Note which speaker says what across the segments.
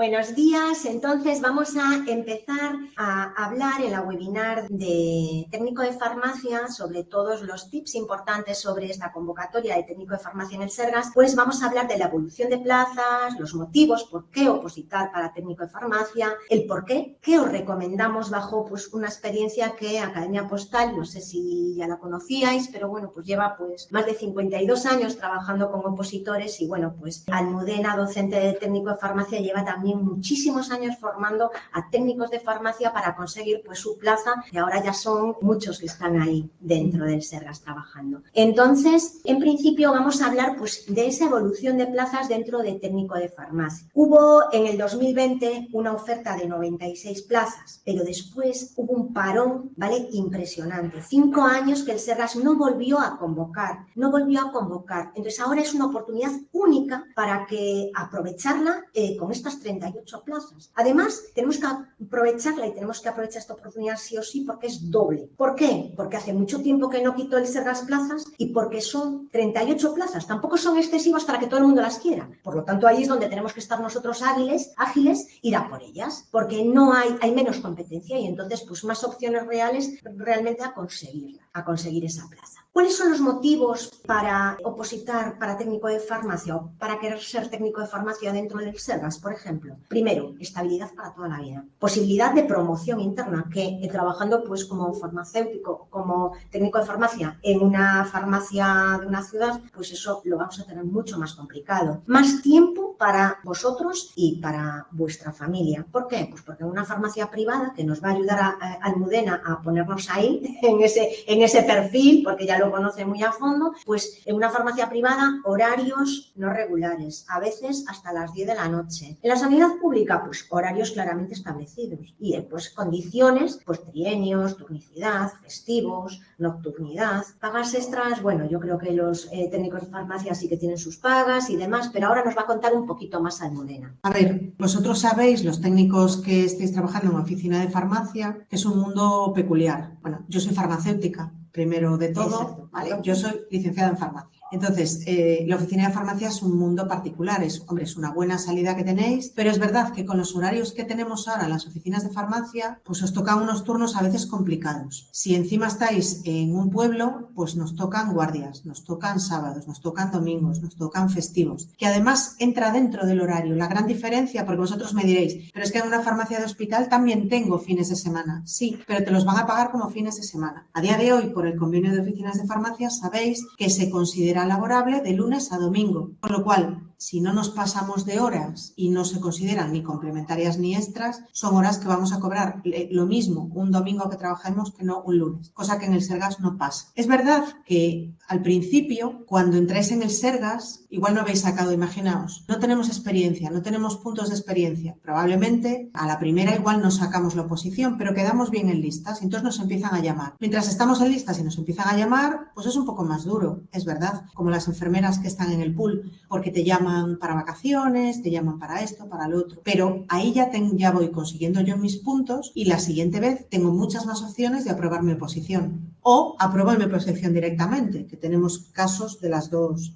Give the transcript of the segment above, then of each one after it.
Speaker 1: Buenos días. Entonces vamos a empezar a hablar en la webinar de técnico de farmacia sobre todos los tips importantes sobre esta convocatoria de técnico de farmacia en el Sergas. Pues vamos a hablar de la evolución de plazas, los motivos, por qué opositar para técnico de farmacia, el por qué os recomendamos bajo pues una experiencia que Academia Postal, no sé si ya la conocíais, pero bueno, pues lleva pues más de 52 años trabajando con opositores y bueno, pues Almudena, docente de técnico de farmacia, lleva también muchísimos años formando a técnicos de farmacia para conseguir pues su plaza y ahora ya son muchos que están ahí dentro del Sergas trabajando. Entonces, en principio vamos a hablar pues de esa evolución de plazas dentro de técnico de farmacia. Hubo en el 2020 una oferta de 96 plazas, pero después hubo un parón, ¿vale? Impresionante. 5 años que el Sergas no volvió a convocar. Entonces ahora es una oportunidad única para que aprovecharla con estas 38 plazas. Además, tenemos que aprovecharla y tenemos que aprovechar esta oportunidad sí o sí porque es doble. ¿Por qué? Porque hace mucho tiempo que no quitó el Sergas plazas y porque son 38 plazas. Tampoco son excesivas para que todo el mundo las quiera. Por lo tanto, ahí es donde tenemos que estar nosotros ágiles, ir a por ellas, porque no hay menos competencia y entonces pues más opciones reales realmente a conseguir esa plaza. ¿Cuáles son los motivos para opositar para técnico de farmacia o para querer ser técnico de farmacia dentro del Sergas, por ejemplo? Primero, estabilidad para toda la vida. Posibilidad de promoción interna, que trabajando pues como farmacéutico, como técnico de farmacia en una farmacia de una ciudad, pues eso lo vamos a tener mucho más complicado. Más tiempo para vosotros y para vuestra familia. ¿Por qué? Pues porque una farmacia privada que nos va a ayudar a Almudena a ponernos ahí, en ese perfil, porque ya lo conoce muy a fondo, pues en una farmacia privada horarios no regulares, a veces hasta las 10 de la noche. En la sanidad pública, pues horarios claramente establecidos y pues condiciones, pues trienios, turnicidad, festivos, nocturnidad, pagas extras. Bueno, yo creo que los técnicos de farmacia sí que tienen sus pagas y demás, pero ahora nos va a contar un poquito más Almudena.
Speaker 2: A ver, vosotros sabéis, los técnicos que estéis trabajando en oficina de farmacia, que es un mundo peculiar. Bueno, yo soy farmacéutica, primero de todo, ¿vale? Yo soy licenciada en farmacia. Entonces, la oficina de farmacia es un mundo particular, es una buena salida que tenéis, pero es verdad que con los horarios que tenemos ahora en las oficinas de farmacia, pues os tocan unos turnos a veces complicados. Si encima estáis en un pueblo, pues nos tocan guardias, nos tocan sábados, nos tocan domingos, nos tocan festivos, que además entra dentro del horario. La gran diferencia, porque vosotros me diréis, pero es que en una farmacia de hospital también tengo fines de semana. Sí, pero te los van a pagar como fines de semana. A día de hoy, por el convenio de oficinas de farmacia, sabéis que se considera laborable de lunes a domingo, con lo cual, si no nos pasamos de horas y no se consideran ni complementarias ni extras, son horas que vamos a cobrar lo mismo un domingo que trabajemos que no un lunes, cosa que en el Sergas no pasa. Es verdad que al principio, cuando entráis en el Sergas, igual no habéis sacado, imaginaos, no tenemos experiencia, no tenemos puntos de experiencia, probablemente a la primera igual no sacamos la oposición, pero quedamos bien en listas y entonces nos empiezan a llamar. Mientras estamos en listas y nos empiezan a llamar, pues es un poco más duro, es verdad, como las enfermeras que están en el pool, porque te llaman para vacaciones, te llaman para esto, para lo otro, pero ahí ya voy consiguiendo yo mis puntos y la siguiente vez tengo muchas más opciones de aprobar mi oposición o apruebo mi oposición directamente, que tenemos casos de las dos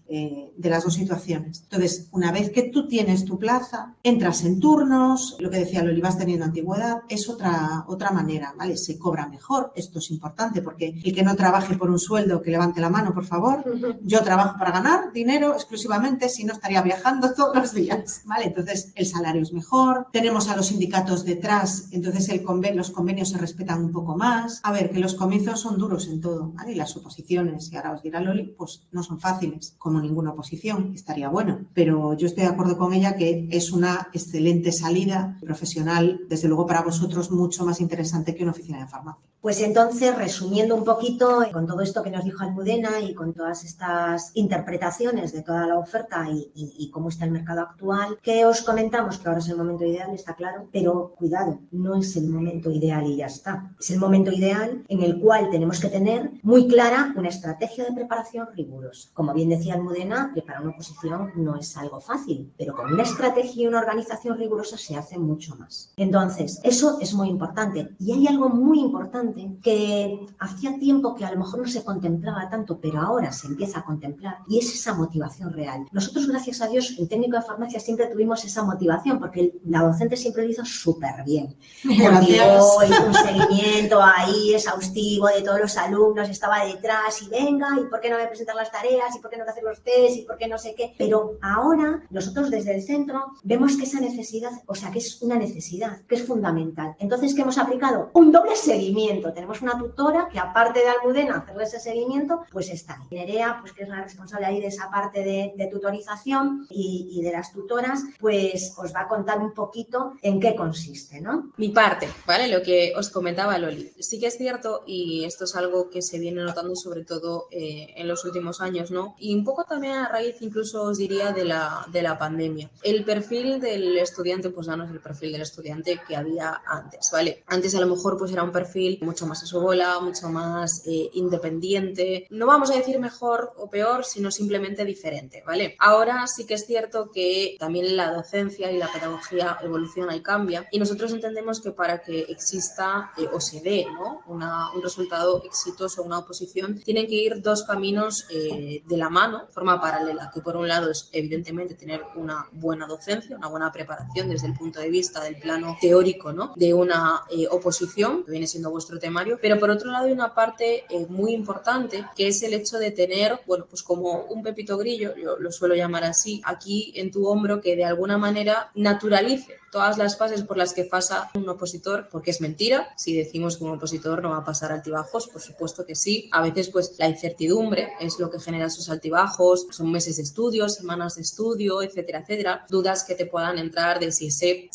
Speaker 2: situaciones. Entonces, una vez que tú tienes tu plaza, entras en turnos, lo que decía Loli, vas teniendo antigüedad, es otra manera, ¿vale? Se cobra mejor, esto es importante porque el que no trabaje por un sueldo, que levante la mano, por favor. Yo trabajo para ganar dinero exclusivamente, si no estaría viajando todos los días, ¿vale? Entonces, el salario es mejor, tenemos a los sindicatos detrás, entonces los convenios se respetan un poco más. A ver, que los comienzos son duros en todo, ¿vale? Y las oposiciones, y ahora os dirá Loli, pues no son fáciles, como ninguna oposición, estaría bueno, pero yo estoy de acuerdo con ella que es una excelente salida profesional, desde luego para vosotros mucho más interesante que una oficina de farmacia.
Speaker 1: Pues entonces, resumiendo un poquito, con todo esto que nos dijo Almudena y con todas estas interpretaciones de toda la oferta y cómo está el mercado actual, que os comentamos que ahora es el momento ideal, está claro, pero cuidado, no es el momento ideal y ya está. Es el momento ideal en el cual tenemos que tener muy clara una estrategia de preparación rigurosa. Como bien decía Almudena, preparar una oposición no es algo fácil, pero con una estrategia y una organización rigurosa se hace mucho más. Entonces, eso es muy importante. Y hay algo muy importante importante que hacía tiempo que a lo mejor no se contemplaba tanto, pero ahora se empieza a contemplar, y es esa motivación real. Nosotros, gracias a Dios, en técnico de farmacia siempre tuvimos esa motivación, porque la docente siempre lo hizo súper bien. Hizo un seguimiento ahí exhaustivo de todos los alumnos, estaba detrás y venga, y por qué no voy a presentar las tareas, y por qué no voy a hacer los test, y por qué no sé qué. Pero ahora nosotros desde el centro vemos que esa necesidad, o sea, que es una necesidad, que es fundamental. Entonces, ¿qué hemos aplicado? Un doble seguimiento. Tenemos una tutora que, aparte de Almudena hacerle ese seguimiento, pues está ahí. Nerea, pues que es la responsable ahí de esa parte de tutorización y de las tutoras, pues os va a contar un poquito en qué consiste, ¿no?
Speaker 3: Mi parte, ¿vale? Lo que os comentaba Loli. Sí que es cierto, y esto es algo que se viene notando sobre todo en los últimos años, ¿no? Y un poco también a raíz, incluso os diría, de la pandemia. El perfil del estudiante, pues ya no es el perfil del estudiante que había antes, ¿vale? Antes a lo mejor pues era un perfil mucho más a su bola, mucho más independiente. No vamos a decir mejor o peor, sino simplemente diferente, ¿vale? Ahora sí que es cierto que también la docencia y la pedagogía evoluciona y cambia, y nosotros entendemos que para que exista o se dé, ¿no? un resultado exitoso, una oposición, tienen que ir dos caminos de la mano, de forma paralela, que por un lado es evidentemente tener una buena docencia, una buena preparación desde el punto de vista del plano teórico, ¿no? De una oposición, que viene siendo vuestro temario, pero por otro lado hay una parte muy importante, que es el hecho de tener, bueno, pues como un pepito grillo, yo lo suelo llamar así, aquí en tu hombro, que de alguna manera naturalice todas las fases por las que pasa un opositor, porque es mentira si decimos que un opositor no va a pasar altibajos, por supuesto que sí. A veces pues la incertidumbre es lo que genera esos altibajos, son meses de estudio, semanas de estudio, etcétera, etcétera, dudas que te puedan entrar de si ese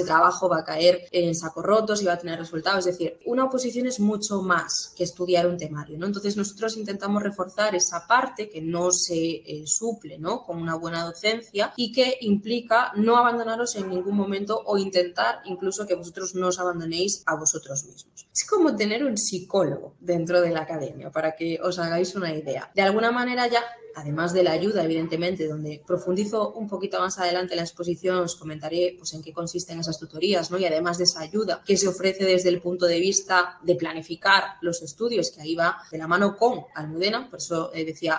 Speaker 3: trabajo va a caer en saco roto, si va a tener resultados. Es decir, una oposición es mucho más que estudiar un temario, ¿no? Entonces nosotros intentamos reforzar esa parte que no se suple, ¿no? Con una buena docencia, y que implica no abandonaros en ningún momento, o intentar incluso que vosotros no os abandonéis a vosotros mismos. Es como tener un psicólogo dentro de la academia, para que os hagáis una idea. De alguna manera ya, además de la ayuda, evidentemente, donde profundizo un poquito más adelante en la exposición, os comentaré pues en qué consisten esas tutorías, ¿no? Y además de esa ayuda que se ofrece desde el punto de vista de planificar los estudios, que ahí va de la mano con Almudena, por eso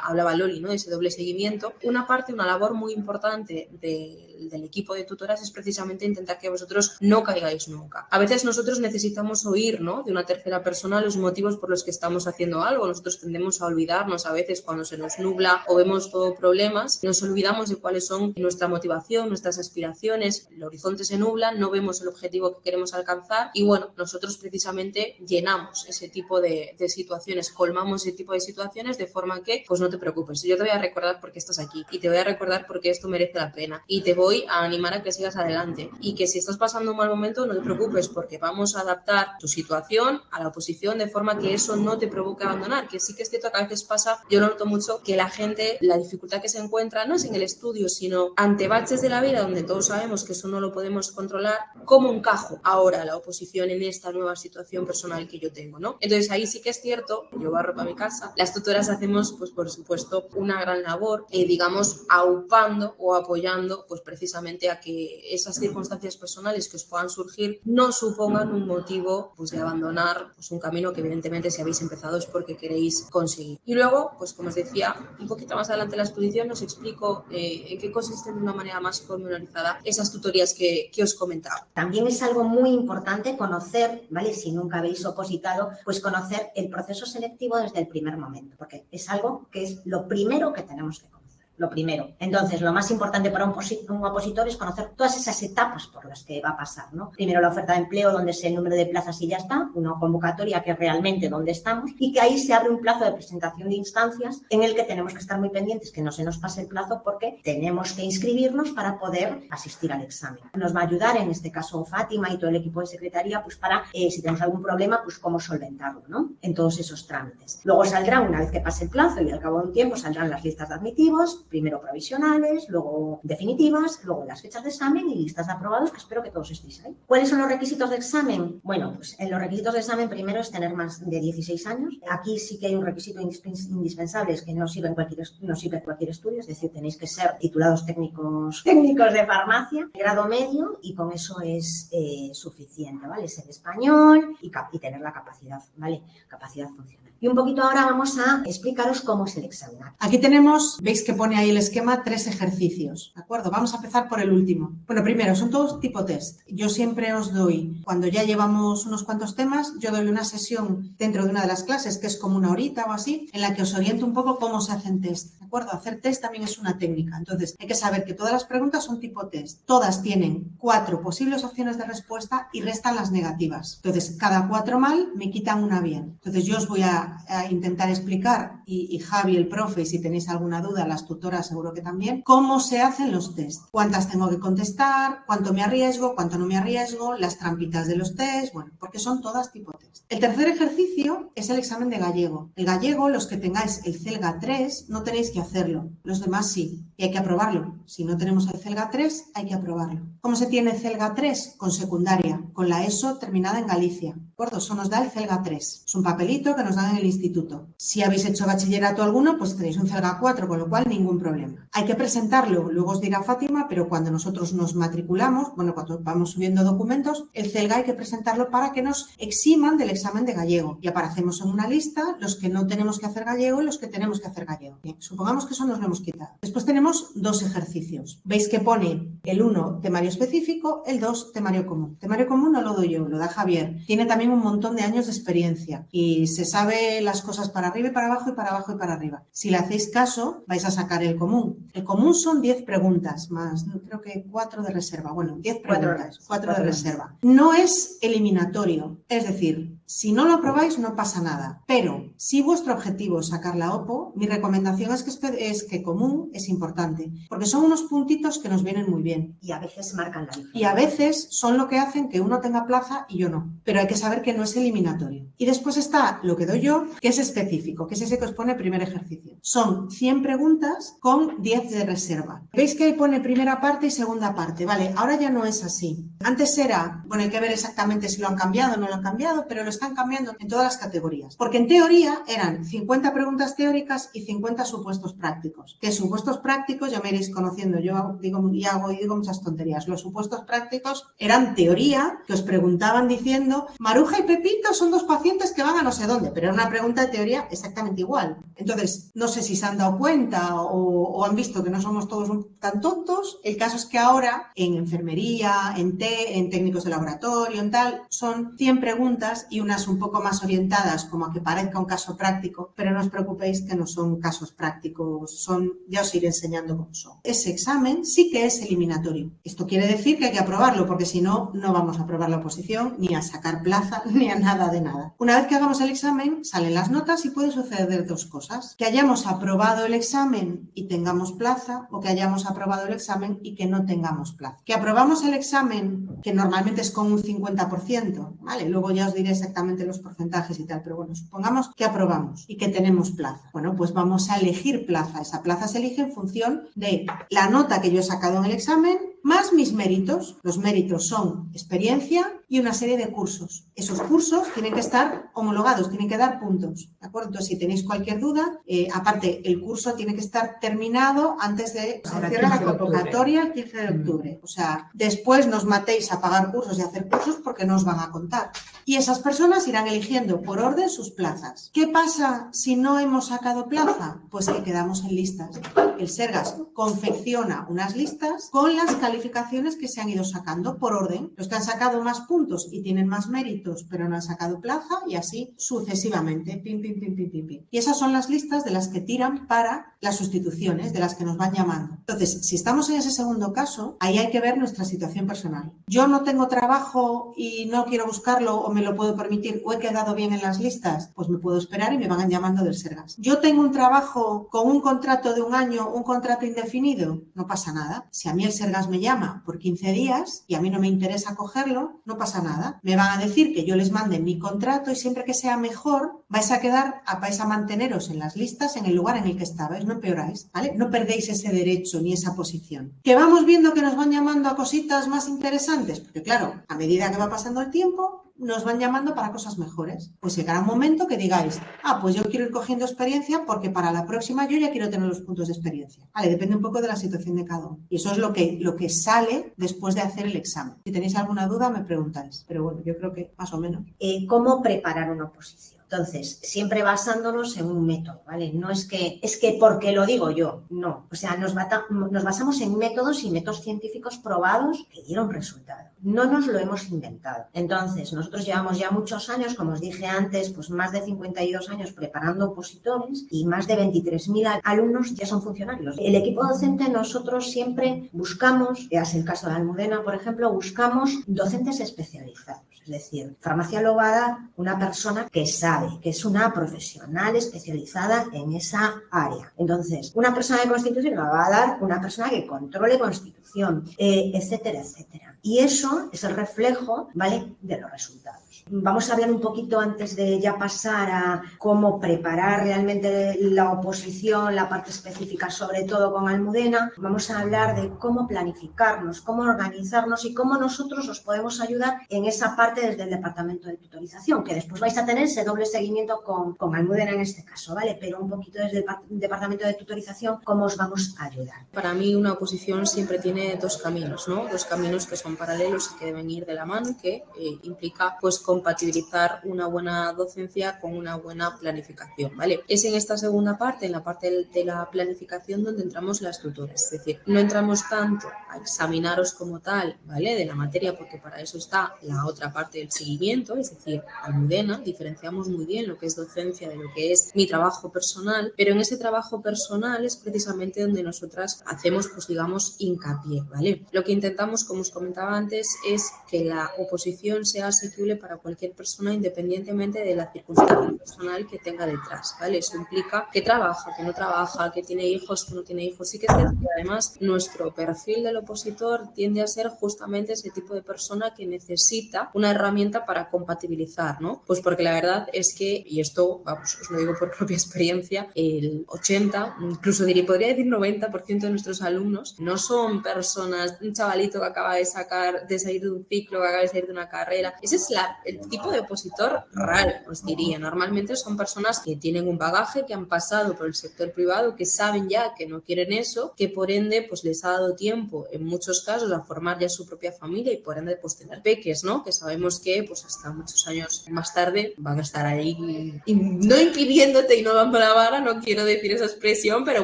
Speaker 3: hablaba Loli, ¿no? De ese doble seguimiento. Una labor muy importante del equipo de tutoras es precisamente intentar que vosotros no caigáis nunca. A veces nosotros necesitamos oír, ¿no? De una tercera persona los motivos por los que estamos haciendo algo. Nosotros tendemos a olvidarnos a veces cuando se nos nubla o vemos todo problemas, nos olvidamos de cuáles son nuestra motivación, nuestras aspiraciones, el horizonte se nubla, no vemos el objetivo que queremos alcanzar, y bueno, nosotros precisamente llenamos ese tipo de situaciones, colmamos ese tipo de situaciones, de forma que pues no te preocupes, yo te voy a recordar por qué estás aquí, y te voy a recordar por qué esto merece la pena, y te voy a animar a que sigas adelante, y que si estás pasando un mal momento no te preocupes, porque vamos a adaptar tu situación a la oposición de forma que eso no te provoque abandonar. Que sí que es cierto que a veces pasa, yo lo noto mucho, que la gente, la dificultad que se encuentra no es en el estudio, sino ante baches de la vida, donde todos sabemos que eso no lo podemos controlar. ¿Cómo encajo ahora la oposición en esta nueva situación personal que yo tengo, ¿no? Entonces ahí sí que es cierto, yo barro para mi casa, las tutoras hacemos, pues por supuesto, una gran labor, digamos, aupando o apoyando, pues precisamente a que esas circunstancias personales que os puedan surgir no supongan un motivo, pues de abandonar pues un camino que evidentemente si habéis empezado es porque queréis conseguir. Y luego, pues como os decía, un poquito más adelante en la exposición os explico en qué consisten de una manera más pormenorizada esas tutorías que os comentaba.
Speaker 1: También es algo muy importante conocer, ¿vale? Si nunca habéis opositado, pues conocer el proceso selectivo desde el primer momento, porque es algo que es lo primero que tenemos que conocer. Lo primero. Entonces, lo más importante para un opositor es conocer todas esas etapas por las que va a pasar, ¿no? Primero la oferta de empleo, donde es el número de plazas y ya está, una convocatoria que es realmente donde estamos, y que ahí se abre un plazo de presentación de instancias en el que tenemos que estar muy pendientes que no se nos pase el plazo, porque tenemos que inscribirnos para poder asistir al examen. Nos va a ayudar, en este caso Fátima y todo el equipo de secretaría, pues para, si tenemos algún problema, pues cómo solventarlo, ¿no? En todos esos trámites. Luego saldrá, una vez que pase el plazo y al cabo de un tiempo, saldrán las listas de admitivos, primero provisionales, luego definitivas, luego las fechas de examen y listas de aprobados, que espero que todos estéis ahí. ¿Cuáles son los requisitos de examen? Bueno, pues en los requisitos de examen primero es tener más de 16 años. Aquí sí que hay un requisito indispensable, es que no sirve cualquier estudio, es decir, tenéis que ser titulados técnicos de farmacia, grado medio, y con eso es suficiente, ¿vale? Ser español y tener la capacidad, ¿vale? Capacidad funcional. Y un poquito ahora vamos a explicaros cómo es el examen.
Speaker 2: Aquí tenemos, veis que pone ahí el esquema, 3 ejercicios, ¿de acuerdo? Vamos a empezar por el último. Bueno, primero, son todos tipo test. Yo siempre os doy, cuando ya llevamos unos cuantos temas, yo doy una sesión dentro de una de las clases, que es como una horita o así, en la que os oriento un poco cómo se hacen test, ¿de acuerdo? Hacer test también es una técnica. Entonces, hay que saber que todas las preguntas son tipo test. Todas tienen 4 posibles opciones de respuesta y restan las negativas. Entonces, cada 4 mal me quitan una bien. Entonces, yo os voy a intentar explicar, y Javi, el profe, si tenéis alguna duda, las tutoras seguro que también, cómo se hacen los test, cuántas tengo que contestar, cuánto me arriesgo, cuánto no me arriesgo, las trampitas de los test, bueno, porque son todas tipo test. El tercer ejercicio es el examen de gallego. El gallego, los que tengáis el CELGA 3, no tenéis que hacerlo, los demás sí, y hay que aprobarlo. Si no tenemos el CELGA 3, hay que aprobarlo. ¿Cómo se tiene CELGA 3? Con secundaria, con la ESO terminada en Galicia, ¿de acuerdo? Eso nos da el CELGA 3. Es un papelito que nos dan en el instituto. Si habéis hecho bachillerato alguno, pues tenéis un CELGA 4, con lo cual ningún problema. Hay que presentarlo, luego os dirá Fátima, pero cuando nosotros nos matriculamos, bueno, cuando vamos subiendo documentos, el CELGA hay que presentarlo para que nos eximan del examen de gallego. Y aparecemos en una lista los que no tenemos que hacer gallego y los que tenemos que hacer gallego. Bien, supongamos que eso nos lo hemos quitado. Después tenemos 2 ejercicios. Veis que pone el 1 temario específico, el 2 temario común. Temario común no lo doy yo, lo da Javier. Tiene también un montón de años de experiencia y se sabe las cosas para arriba y para abajo y para abajo y para arriba. Si le hacéis caso, vais a sacar el común. El común son 10 preguntas, más creo que 4 de reserva. Bueno, 10 preguntas, 4 de reserva. No es eliminatorio, es decir, si no lo aprobáis no pasa nada, pero si vuestro objetivo es sacar la OPO, mi recomendación es que común es importante, porque son unos puntitos que nos vienen muy bien.
Speaker 1: Y a veces marcan la diferencia.
Speaker 2: Y a veces son lo que hacen que uno tenga plaza y yo no, pero hay que saber que no es eliminatorio. Y después está lo que doy yo, que es específico, que es ese que os pone primer ejercicio. Son 100 preguntas con 10 de reserva. ¿Veis que ahí pone primera parte y segunda parte? Vale, ahora ya no es así. Antes era, bueno, hay que ver exactamente si lo han cambiado o no lo han cambiado, pero lo están cambiando en todas las categorías. Porque en teoría eran 50 preguntas teóricas y 50 supuestos prácticos. Que supuestos prácticos, ya me iréis conociendo, yo digo muchas tonterías. Los supuestos prácticos eran teoría que os preguntaban diciendo, Maruja y Pepito son 2 pacientes que van a no sé dónde, pero era una pregunta de teoría exactamente igual. Entonces, no sé si se han dado cuenta o han visto que no somos todos tan tontos. El caso es que ahora en enfermería, en técnicos de laboratorio, en tal, son 100 preguntas y unas un poco más orientadas como a que parezca un caso práctico, pero no os preocupéis que no son casos prácticos, ya os iré enseñando cómo son. Ese examen sí que es eliminatorio. Esto quiere decir que hay que aprobarlo, porque si no, no vamos a aprobar la oposición, ni a sacar plaza, ni a nada de nada. Una vez que hagamos el examen, salen las notas y puede suceder 2 cosas. Que hayamos aprobado el examen y tengamos plaza, o que hayamos aprobado el examen y que no tengamos plaza. Que aprobamos el examen, que normalmente es con un 50%, ¿vale? Luego ya os diré exactamente los porcentajes y tal, pero bueno, supongamos que aprobamos y que tenemos plaza. Bueno, pues vamos a elegir plaza. Esa plaza se elige en función de la nota que yo he sacado en el examen más mis méritos. Los méritos son experiencia y una serie de cursos. Esos cursos tienen que estar homologados, tienen que dar puntos, ¿de acuerdo? Entonces, si tenéis cualquier duda, aparte, el curso tiene que estar terminado antes de se cierra la convocatoria el 15 de octubre. O sea, después no os matéis a pagar cursos y hacer cursos porque no os van a contar. Y esas personas irán eligiendo por orden sus plazas. ¿Qué pasa si no hemos sacado plaza? Pues que quedamos en listas. El Sergas confecciona unas listas con las calificaciones que se han ido sacando por orden. Los que han sacado más puntos y tienen más méritos, pero no han sacado plaza, y así sucesivamente. Pim, pim, pim, pim, pim, pim. Y esas son las listas de las que tiran para las sustituciones, de las que nos van llamando. Entonces, si estamos en ese segundo caso, ahí hay que ver nuestra situación personal. Yo no tengo trabajo y no quiero buscarlo o me lo puedo permitir o he quedado bien en las listas, pues me puedo esperar y me van llamando del Sergas. Yo tengo un trabajo con un contrato de un año, un contrato indefinido, no pasa nada. Si a mí el Sergas me llama por 15 días y a mí no me interesa cogerlo, no pasa nada. Me van a decir que yo les mande mi contrato y siempre que sea mejor vais a manteneros en las listas en el lugar en el que estabais, no empeoráis, ¿vale? No perdéis ese derecho ni esa posición. ¿Que vamos viendo que nos van llamando a cositas más interesantes? Porque claro, a medida que va pasando el tiempo, nos van llamando para cosas mejores. Pues llegará un momento que digáis, pues yo quiero ir cogiendo experiencia porque para la próxima yo ya quiero tener los puntos de experiencia. Vale, depende un poco de la situación de cada uno. Y eso es lo que sale después de hacer el examen. Si tenéis alguna duda, me preguntáis. Pero bueno, yo creo que más o menos.
Speaker 1: ¿Cómo preparar una oposición? Entonces, siempre basándonos en un método, ¿vale? No es que porque lo digo yo, no. O sea, nos basamos en métodos y métodos científicos probados que dieron resultado. No nos lo hemos inventado. Entonces, nosotros llevamos ya muchos años, como os dije antes, pues más de 52 años preparando opositores y más de 23.000 alumnos ya son funcionarios. El equipo docente, nosotros siempre buscamos, es el caso de Almudena, por ejemplo, buscamos docentes especializados. Es decir, farmacia lo va a dar una persona que sabe, que es una profesional especializada en esa área. Entonces, una persona de Constitución la va a dar una persona que controle Constitución, etcétera, etcétera. Y eso es el reflejo, ¿vale?, de los resultados. Vamos a hablar un poquito antes de ya pasar a cómo preparar realmente la oposición, la parte específica, sobre todo con Almudena. Vamos a hablar de cómo planificarnos, cómo organizarnos y cómo nosotros os podemos ayudar en esa parte desde el departamento de tutorización, que después vais a tener ese doble seguimiento con Almudena en este caso, ¿vale? Pero un poquito desde el departamento de tutorización, cómo os vamos a ayudar.
Speaker 3: Para mí una oposición siempre tiene dos caminos, ¿no? Dos caminos que son paralelos y que deben ir de la mano, que implica pues compatibilizar una buena docencia con una buena planificación, ¿vale? Es en esta segunda parte, en la parte de la planificación, donde entramos las tutoras, es decir, no entramos tanto a examinaros como tal, ¿vale?, de la materia, porque para eso está la otra parte del seguimiento, es decir, Almudena, diferenciamos muy bien lo que es docencia de lo que es mi trabajo personal, pero en ese trabajo personal es precisamente donde nosotras hacemos, pues digamos, hincapié, ¿vale? Lo que intentamos, como os comentaba antes, es que la oposición sea asequible para cualquier persona independientemente de la circunstancia personal que tenga detrás, ¿vale? Eso implica que trabaja, que no trabaja, que tiene hijos, que no tiene hijos. Sí que es cierto que además nuestro perfil del opositor tiende a ser justamente ese tipo de persona que necesita una herramienta para compatibilizar, ¿no? Pues porque la verdad es que, y esto, vamos, os lo digo por propia experiencia, el 80, incluso podría decir 90% de nuestros alumnos no son personas, un chavalito que acaba de salir de un ciclo, que acaba de salir de una carrera. Ese es el tipo de opositor raro, os diría. Normalmente son personas que tienen un bagaje, que han pasado por el sector privado, que saben ya que no quieren eso, que por ende pues les ha dado tiempo en muchos casos a formar ya su propia familia y por ende pues tener peques, ¿no? Que sabemos que pues hasta muchos años más tarde van a estar ahí no impidiéndote y no dando la vara, no quiero decir esa expresión, pero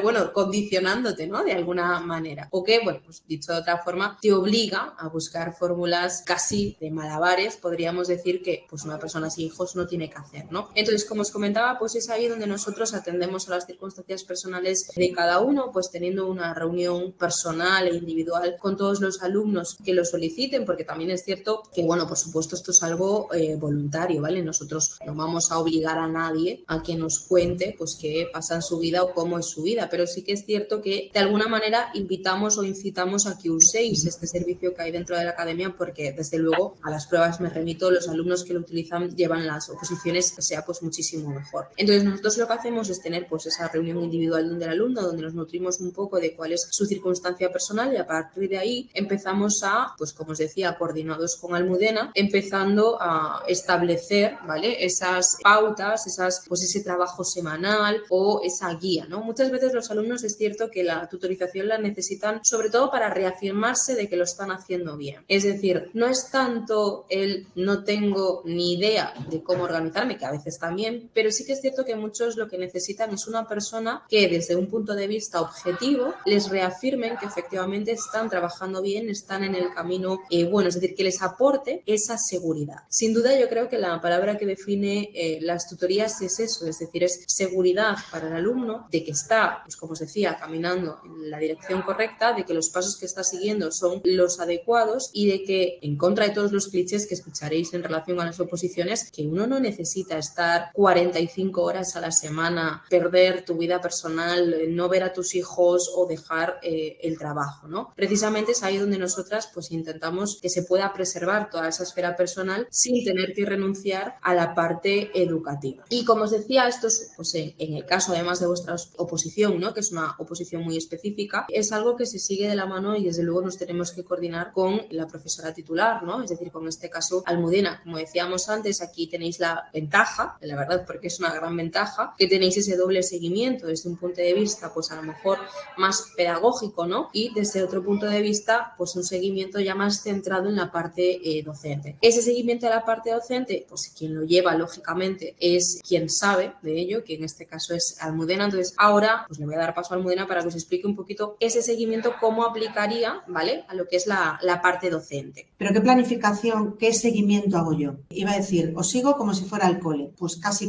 Speaker 3: bueno, condicionándote, ¿no?, de alguna manera. O que, bueno, pues dicho de otra forma, te obliga a buscar fórmulas casi de malabares, podríamos decir, que pues una persona sin hijos no tiene que hacer, ¿no? Entonces, como os comentaba, pues es ahí donde nosotros atendemos a las circunstancias personales de cada uno, pues teniendo una reunión personal e individual con todos los alumnos que lo soliciten, porque también es cierto que, bueno, por supuesto, esto es algo voluntario, ¿vale? Nosotros no vamos a obligar a nadie a que nos cuente pues qué pasa en su vida o cómo es su vida, pero sí que es cierto que de alguna manera invitamos o incitamos a que uséis este servicio que hay dentro de la academia, porque desde luego a las pruebas me remito, los alumnos que lo utilizan llevan las oposiciones que sea pues muchísimo mejor. Entonces nosotros lo que hacemos es tener pues esa reunión individual donde el alumno, donde nos nutrimos un poco de cuál es su circunstancia personal y a partir de ahí empezamos a, pues como os decía, coordinados con Almudena, empezando a establecer, ¿vale?, esas pautas, pues ese trabajo semanal o esa guía, ¿no? Muchas veces los alumnos es cierto que la tutorización la necesitan sobre todo para reafirmarse de que lo están haciendo bien. Es decir, no es tanto el no tengo ni idea de cómo organizarme, que a veces también, pero sí que es cierto que muchos lo que necesitan es una persona que desde un punto de vista objetivo les reafirmen que efectivamente están trabajando bien, están en el camino bueno, es decir, que les aporte esa seguridad. Sin duda yo creo que la palabra que define las tutorías es eso, es decir, es seguridad para el alumno de que está, pues como os decía, caminando en la dirección correcta, de que los pasos que está siguiendo son los adecuados abogados y de que, en contra de todos los clichés que escucharéis en relación a las oposiciones, que uno no necesita estar 45 horas a la semana, perder tu vida personal, no ver a tus hijos o dejar el trabajo, ¿no? Precisamente es ahí donde nosotras pues intentamos que se pueda preservar toda esa esfera personal sin tener que renunciar a la parte educativa. Y como os decía, esto es, pues en el caso además de vuestra oposición, ¿no? Que es una oposición muy específica, es algo que se sigue de la mano y desde luego nos tenemos que coordinar con la profesora titular, ¿no? Es decir, con este caso Almudena. Como decíamos antes, aquí tenéis la ventaja, la verdad, porque es una gran ventaja, que tenéis ese doble seguimiento desde un punto de vista, pues a lo mejor más pedagógico, ¿no? Y desde otro punto de vista, pues un seguimiento ya más centrado en la parte docente. Ese seguimiento de la parte docente, pues quien lo lleva, lógicamente, es quien sabe de ello, que en este caso es Almudena. Entonces, ahora, pues le voy a dar paso a Almudena para que os explique un poquito ese seguimiento, cómo aplicaría, ¿vale?, a lo que es la parte docente.
Speaker 2: ¿Pero qué planificación, qué seguimiento hago yo? Iba a decir, os sigo como si fuera al cole. Pues casi.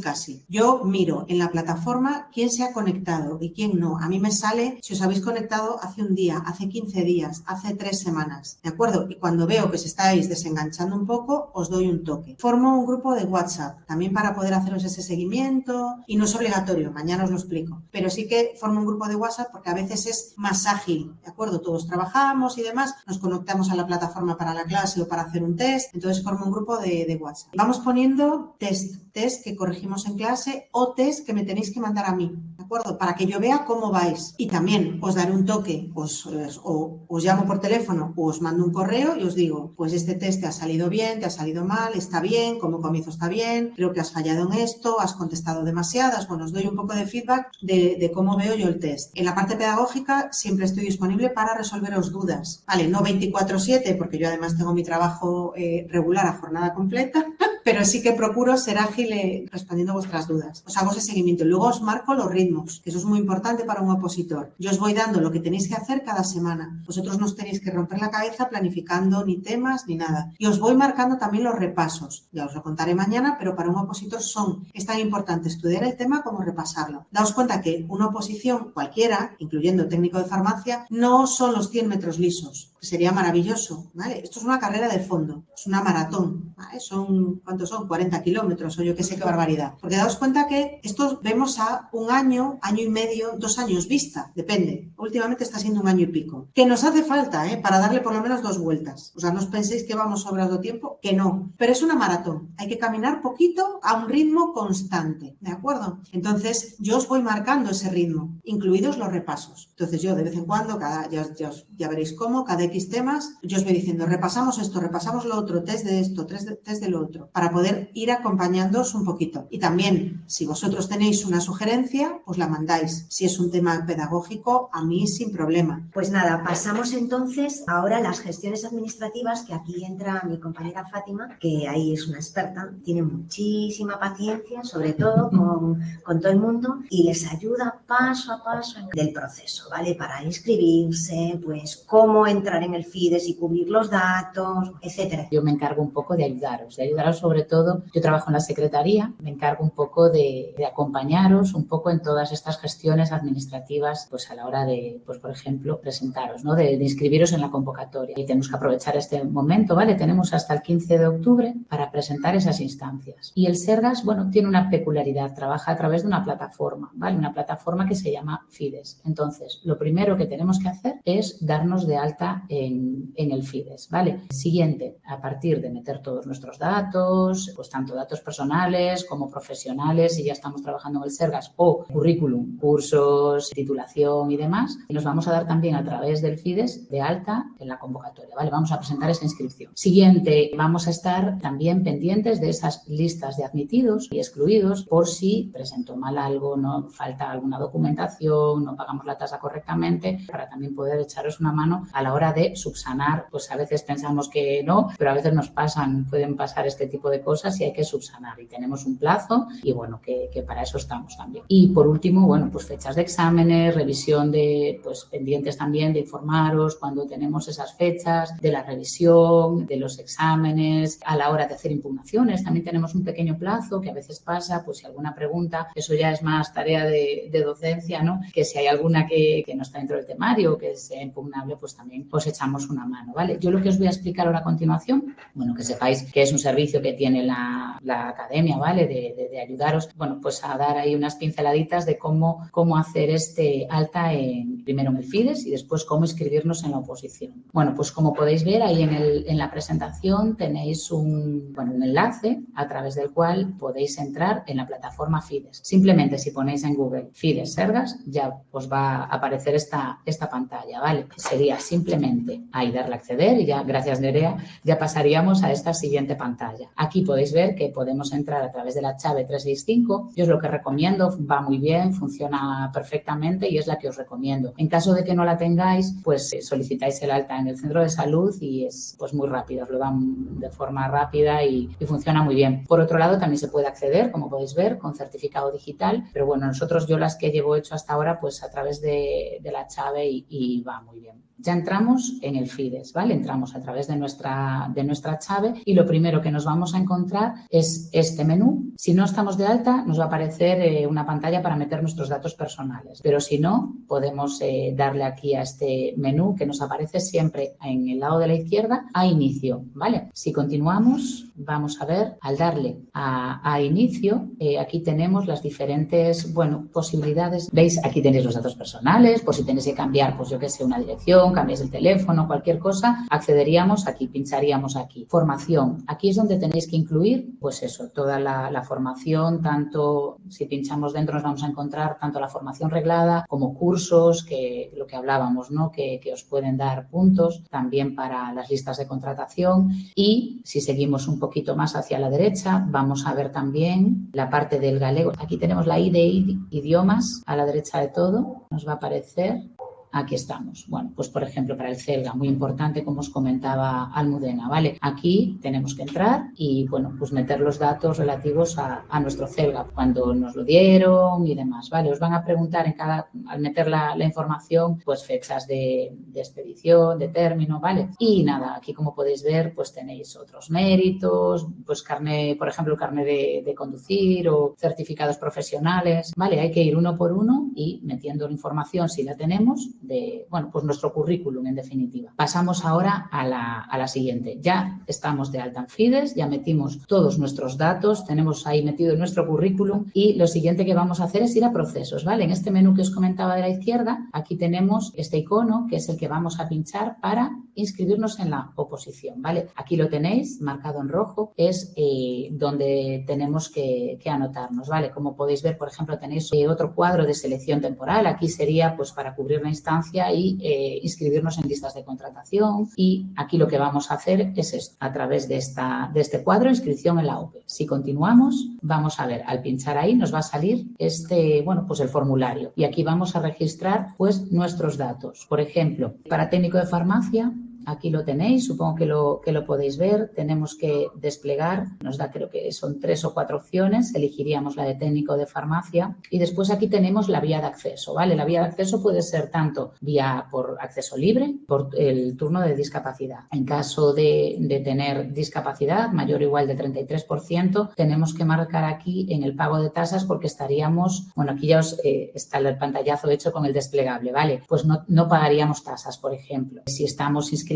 Speaker 2: Yo miro en la plataforma quién se ha conectado y quién no. A mí me sale si os habéis conectado hace un día, hace 15 días, hace 3 semanas. ¿De acuerdo? Y cuando veo que os estáis desenganchando un poco, os doy un toque. Formo un grupo de WhatsApp también para poder haceros ese seguimiento y no es obligatorio, mañana os lo explico. Pero sí que formo un grupo de WhatsApp porque a veces es más ágil. ¿De acuerdo? Todos trabajamos y demás, nos conectamos a la plataforma para la clase o para hacer un test, entonces formo un grupo de WhatsApp. Vamos poniendo test que corregimos en clase o test que me tenéis que mandar a mí, ¿de acuerdo? Para que yo vea cómo vais. Y también os daré un toque, os llamo por teléfono o os mando un correo y os digo, pues este test te ha salido bien, te ha salido mal, está bien, como comienzo está bien, creo que has fallado en esto, has contestado demasiadas. Bueno, os doy un poco de feedback de cómo veo yo el test. En la parte pedagógica siempre estoy disponible para resolveros dudas. Vale, no 24/7, porque yo además tengo mi trabajo regular a jornada completa, pero sí que procuro ser ágil respondiendo a vuestras dudas. Os hago ese seguimiento. Luego os marco los ritmos, que eso es muy importante para un opositor. Yo os voy dando lo que tenéis que hacer cada semana. Vosotros no os tenéis que romper la cabeza planificando ni temas ni nada. Y os voy marcando también los repasos. Ya os lo contaré mañana, pero para un opositor es tan importante estudiar el tema como repasarlo. Daos cuenta que una oposición cualquiera, incluyendo técnico de farmacia, no son los 100 metros lisos. Sería maravilloso, ¿vale? Esto es una carrera de fondo, es una maratón, ¿vale? ¿Cuántos son? 40 kilómetros o yo qué sé qué barbaridad. Porque daos cuenta que esto vemos a un año, año y medio, 2 años vista, depende. Últimamente está siendo un año y pico. Que nos hace falta, para darle por lo menos 2 vueltas. O sea, no os penséis que vamos sobrando tiempo, que no. Pero es una maratón. Hay que caminar poquito a un ritmo constante, ¿de acuerdo? Entonces, yo os voy marcando ese ritmo, incluidos los repasos. Entonces, yo de vez en cuando, ya veréis cómo, cada X temas, yo os voy diciendo, repasamos esto, repasamos lo otro, test de esto, test de lo otro, para poder ir acompañándoos un poquito. Y también, si vosotros tenéis una sugerencia, pues la mandáis. Si es un tema pedagógico, a mí sin problema.
Speaker 1: Pues nada, pasamos entonces ahora a las gestiones administrativas, que aquí entra mi compañera Fátima, que ahí es una experta, tiene muchísima paciencia, sobre todo con todo el mundo, y les ayuda paso a paso del proceso, ¿vale? Para inscribirse, pues cómo entrar en el FIDES y cubrir los datos, etcétera.
Speaker 4: Yo me encargo un poco de ayudaros sobre todo, yo trabajo en la secretaría, me encargo un poco de acompañaros un poco en todas estas gestiones administrativas, pues a la hora de, pues por ejemplo, presentaros, ¿no? De inscribiros en la convocatoria. Y tenemos que aprovechar este momento, ¿vale? Tenemos hasta el 15 de octubre para presentar esas instancias. Y el Sergas, bueno, tiene una peculiaridad, trabaja a través de una plataforma, ¿vale? Una plataforma que se llama FIDES. Entonces, lo primero que tenemos que hacer es darnos de alta en el FIDES, ¿vale? Siguiente, a partir de meter todos nuestros datos, pues tanto datos personales como profesionales, si ya estamos trabajando en el Sergas, o currículum, cursos, titulación y demás, y nos vamos a dar también a través del FIDES de alta en la convocatoria, ¿vale? Vamos a presentar esa inscripción. Siguiente, vamos a estar también pendientes de esas listas de admitidos y excluidos por si presento mal algo, no falta alguna documentación, no pagamos la tasa correctamente, para también poder echaros una mano a la hora de subsanar. Pues a veces pensamos que no, pero a veces pueden pasar este tipo de cosas y hay que subsanar. Y tenemos un plazo y bueno, que para eso estamos también. Y por último, bueno, pues fechas de exámenes, revisión de, pues pendientes también de informaros cuando tenemos esas fechas, de la revisión, de los exámenes, a la hora de hacer impugnaciones. También tenemos un pequeño plazo que a veces pasa, pues si alguna pregunta, eso ya es más tarea de docencia, ¿no? Que si hay alguna que no está dentro del temario, que sea impugnable, pues también os os echamos una mano, ¿vale? Yo lo que os voy a explicar ahora a continuación, bueno, que sepáis que es un servicio que tiene la academia, ¿vale? De ayudaros, bueno, pues a dar ahí unas pinceladitas de cómo hacer alta primero en el FIDES y después cómo inscribirnos en la oposición. Bueno, pues como podéis ver ahí en la presentación tenéis un enlace a través del cual podéis entrar en la plataforma FIDES. Simplemente si ponéis en Google FIDES Sergas ya os va a aparecer esta pantalla, ¿vale? Sería simplemente ahí darle a acceder y ya, gracias Nerea, ya pasaríamos a esta siguiente pantalla. Aquí podéis ver que podemos entrar a través de la Chave 365. Yo es lo que recomiendo, va muy bien, funciona perfectamente y es la que os recomiendo. En caso de que no la tengáis, pues solicitáis el alta en el centro de salud y es pues muy rápido, os lo dan de forma rápida y funciona muy bien. Por otro lado, también se puede acceder, como podéis ver, con certificado digital, pero bueno, yo las que llevo hecho hasta ahora, pues a través de la Chave y va muy bien. Ya entramos en el FIDES, ¿vale? Entramos a través de nuestra Chave y lo primero que nos vamos a encontrar es este menú. Si no estamos de alta, nos va a aparecer una pantalla para meter nuestros datos personales, pero si no, podemos darle aquí a este menú que nos aparece siempre en el lado de la izquierda a inicio, ¿vale? Si continuamos, vamos a ver, al darle a inicio, aquí tenemos las diferentes, posibilidades. ¿Veis? Aquí tenéis los datos personales, por si tenéis que cambiar, pues yo qué sé, una dirección, cambiéis el teléfono, cualquier cosa, accederíamos aquí, pincharíamos aquí. Formación. Aquí es donde tenéis que incluir, pues eso, toda la formación, tanto si pinchamos dentro nos vamos a encontrar tanto la formación reglada como cursos, que lo que hablábamos, ¿no? Que os pueden dar puntos, también para las listas de contratación y si seguimos un poquito más hacia la derecha, vamos a ver también la parte del galego. Aquí tenemos la I de idiomas, a la derecha de todo, nos va a aparecer. Aquí estamos. Bueno, pues por ejemplo para el CELGA, muy importante como os comentaba Almudena, ¿vale? Aquí tenemos que entrar y pues meter los datos relativos a nuestro CELGA, cuando nos lo dieron y demás, ¿vale? Os van a preguntar al meter la información, pues fechas de expedición, de término, ¿vale? Y nada, aquí como podéis ver, pues tenéis otros méritos, pues carné, por ejemplo, el carné de conducir o certificados profesionales, ¿vale? Hay que ir uno por uno y metiendo la información si la tenemos, pues nuestro currículum en definitiva. Pasamos ahora a la siguiente. Ya estamos de alta en FIDES, ya metimos todos nuestros datos, tenemos ahí metido nuestro currículum y lo siguiente que vamos a hacer es ir a procesos, ¿vale? En este menú que os comentaba de la izquierda, aquí tenemos este icono que es el que vamos a pinchar para inscribirnos en la oposición, ¿vale? Aquí lo tenéis marcado en rojo, es donde tenemos que anotarnos, ¿vale? Como podéis ver, por ejemplo, tenéis otro cuadro de selección temporal, aquí sería pues para cubrir la instancia y inscribirnos en listas de contratación y aquí lo que vamos a hacer es esto, a través de este cuadro, inscripción en la OPE. Si continuamos, vamos a ver, al pinchar ahí nos va a salir pues el formulario y aquí vamos a registrar pues nuestros datos. Por ejemplo, para técnico de farmacia, aquí lo tenéis, supongo que lo podéis ver. Tenemos que desplegar, nos da creo que son 3 o 4 opciones, elegiríamos la de técnico de farmacia y después aquí tenemos la vía de acceso, ¿vale? La vía de acceso puede ser tanto vía por acceso libre, por el turno de discapacidad. En caso de tener discapacidad mayor o igual de 33%, tenemos que marcar aquí en el pago de tasas porque estaríamos, aquí ya está el pantallazo hecho con el desplegable, ¿vale? Pues no pagaríamos tasas, por ejemplo. Si estamos inscritos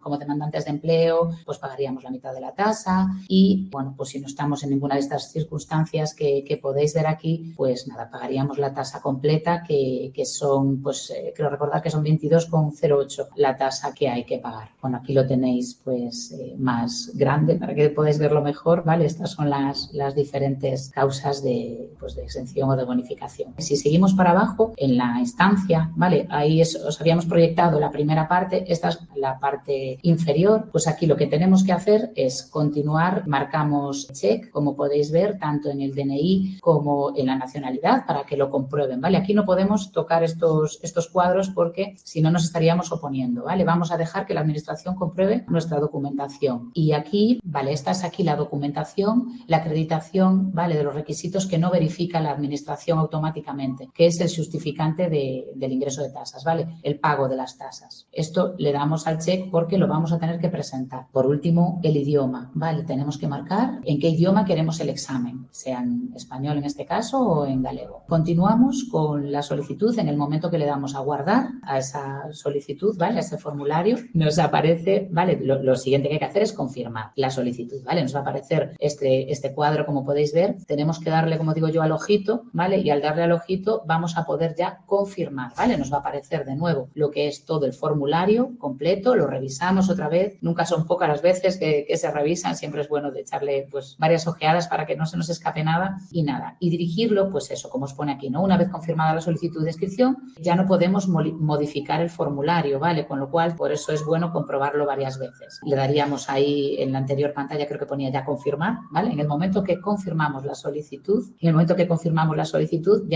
Speaker 4: como demandantes de empleo, pues pagaríamos la mitad de la tasa y, pues si no estamos en ninguna de estas circunstancias que podéis ver aquí, pues nada, pagaríamos la tasa completa que son, pues creo recordar que son 22,08 la tasa que hay que pagar. Bueno, aquí lo tenéis pues más grande para que podáis verlo mejor, ¿vale? Estas son las diferentes causas de exención o de bonificación. Si seguimos para abajo, en la instancia, ¿vale? Ahí os habíamos proyectado la primera parte, esta es la parte inferior, pues aquí lo que tenemos que hacer es continuar, marcamos check, como podéis ver, tanto en el DNI como en la nacionalidad para que lo comprueben, ¿vale? Aquí no podemos tocar estos cuadros porque si no nos estaríamos oponiendo, ¿vale? Vamos a dejar que la administración compruebe nuestra documentación y aquí, ¿vale? Esta es aquí la documentación, la acreditación, ¿vale? De los requisitos que no verifica la administración automáticamente, que es el justificante del ingreso de tasas, ¿vale? El pago de las tasas. Esto esto le damos al check porque lo vamos a tener que presentar. Por último, el idioma, ¿vale? Tenemos que marcar en qué idioma queremos el examen, sea en español en este caso o en galego. Continuamos con la solicitud. En el momento que le damos a guardar a esa solicitud, ¿vale? A ese formulario, nos aparece, ¿vale? Lo siguiente que hay que hacer es confirmar la solicitud, ¿vale? Nos va a aparecer este cuadro, como podéis ver. Tenemos que darle, como digo yo, al ojito, ¿vale? Y al darle al ojito vamos a poder ya confirmar, ¿vale? Nos va a aparecer de nuevo lo que es todo el formulario completo, lo revisamos otra vez. Nunca son pocas las veces que se revisan, siempre es bueno de echarle pues varias ojeadas para que no se nos escape nada y nada. Y dirigirlo, pues eso, como os pone aquí, ¿no? Una vez confirmada la solicitud de inscripción, ya no podemos modificar el formulario, ¿vale? Con lo cual, por eso es bueno comprobarlo varias veces. Le daríamos ahí en la anterior pantalla, creo que ponía ya confirmar, ¿vale? En el momento que confirmamos la solicitud, ya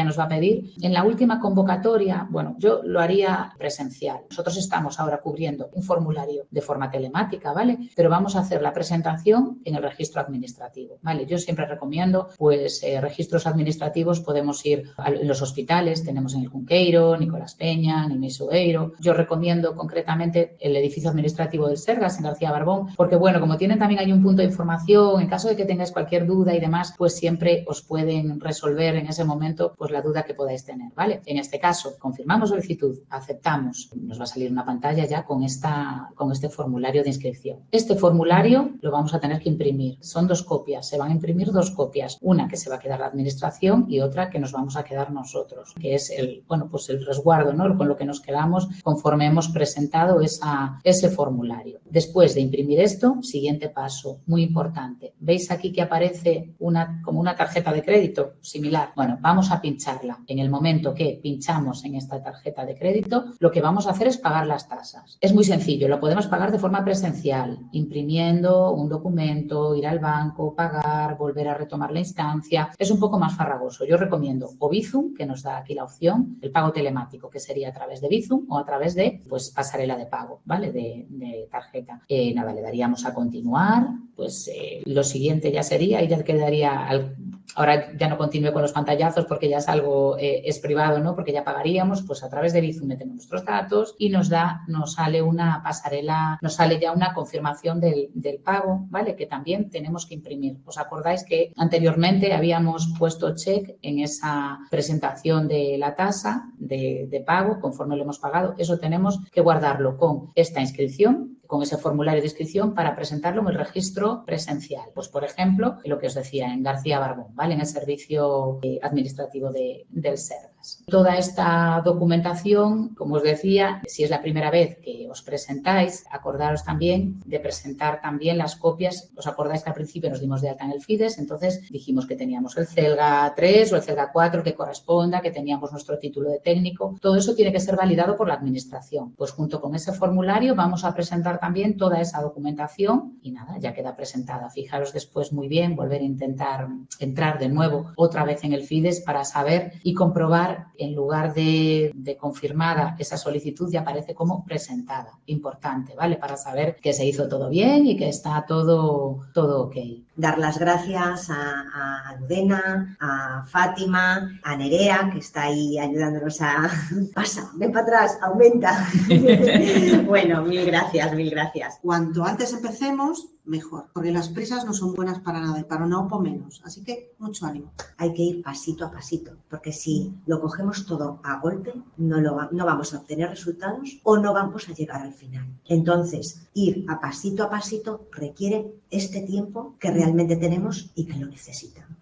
Speaker 4: nos va a pedir en la última convocatoria, bueno, yo lo haría presencial. Nosotros estamos ahora cubriendo un formulario de forma telemática, ¿vale? Pero vamos a hacer la presentación en el registro administrativo, ¿vale? Yo siempre recomiendo, pues, registros administrativos. Podemos ir a los hospitales, tenemos en el Cunqueiro, Nicolás Peña, en el Mesoeiro. Yo recomiendo concretamente el edificio administrativo del Sergas, en García Barbón, porque, bueno, como tienen también hay un punto de información, en caso de que tengáis cualquier duda y demás, pues siempre os pueden resolver en ese momento, pues, la duda que podáis tener, ¿vale? En este caso, confirmamos solicitud, aceptamos, nos va a salir una pantalla ya con este formulario de inscripción. Este formulario lo vamos a tener que imprimir. Son 2 copias, se van a imprimir 2 copias. Una que se va a quedar la administración y otra que nos vamos a quedar nosotros, que es el resguardo, ¿no? Con lo que nos quedamos conforme hemos presentado ese formulario. Después de imprimir esto, siguiente paso, muy importante. ¿Veis aquí que aparece como una tarjeta de crédito similar? Bueno, vamos a pincharla. En el momento que pinchamos en esta tarjeta de crédito, lo que vamos a hacer es pagar las tasas. Es muy sencillo, lo podemos pagar de forma presencial, imprimiendo un documento, ir al banco, pagar, volver a retomar la instancia. Es un poco más farragoso. Yo recomiendo o Bizum, que nos da aquí la opción, el pago telemático, que sería a través de Bizum o a través de, pues, pasarela de pago, ¿vale? De tarjeta. Nada, le daríamos a continuar, pues lo siguiente ya sería, y ya quedaría ahora ya no continúe con los pantallazos porque ya es algo, es privado, ¿no? Porque ya pagaríamos, pues a través de Bizum metemos nuestros datos y nos sale una pasarela, nos sale ya una confirmación del pago, ¿vale? Que también tenemos que imprimir. ¿Os acordáis que anteriormente habíamos puesto check en esa presentación de la tasa de pago conforme lo hemos pagado? Eso tenemos que guardarlo con esta inscripción, con ese formulario de inscripción para presentarlo en el registro presencial. Pues, por ejemplo, lo que os decía, en García Barbón, ¿vale? En el servicio administrativo del Sergas. Toda esta documentación, como os decía, si es la primera vez que os presentáis, acordaros también de presentar también las copias. ¿Os acordáis que al principio nos dimos de alta en el FIDES? Entonces dijimos que teníamos el CELGA 3 o el CELGA 4 que corresponda, que teníamos nuestro título de técnico. Todo eso tiene que ser validado por la administración. Pues junto con ese formulario vamos a presentar también toda esa documentación y nada, ya queda presentada. Fijaros después muy bien, volver a intentar entrar de nuevo otra vez en el FIDES para saber y comprobar, en lugar de confirmada esa solicitud, ya aparece como presentada. Importante, ¿vale? Para saber que se hizo todo bien y que está todo ok.
Speaker 1: Dar las gracias a Almudena, a Fátima, a Nerea, que está ahí ayudándonos a... Pasa, ven para atrás, aumenta. Bueno, mil gracias, mil gracias.
Speaker 2: Cuanto antes empecemos, mejor, porque las prisas no son buenas para nada y para una OPO menos. Así que mucho ánimo.
Speaker 1: Hay que ir pasito a pasito, porque si lo cogemos todo a golpe, no vamos a obtener resultados o no vamos a llegar al final. Entonces, ir a pasito requiere este tiempo que realmente tenemos y que lo necesitamos.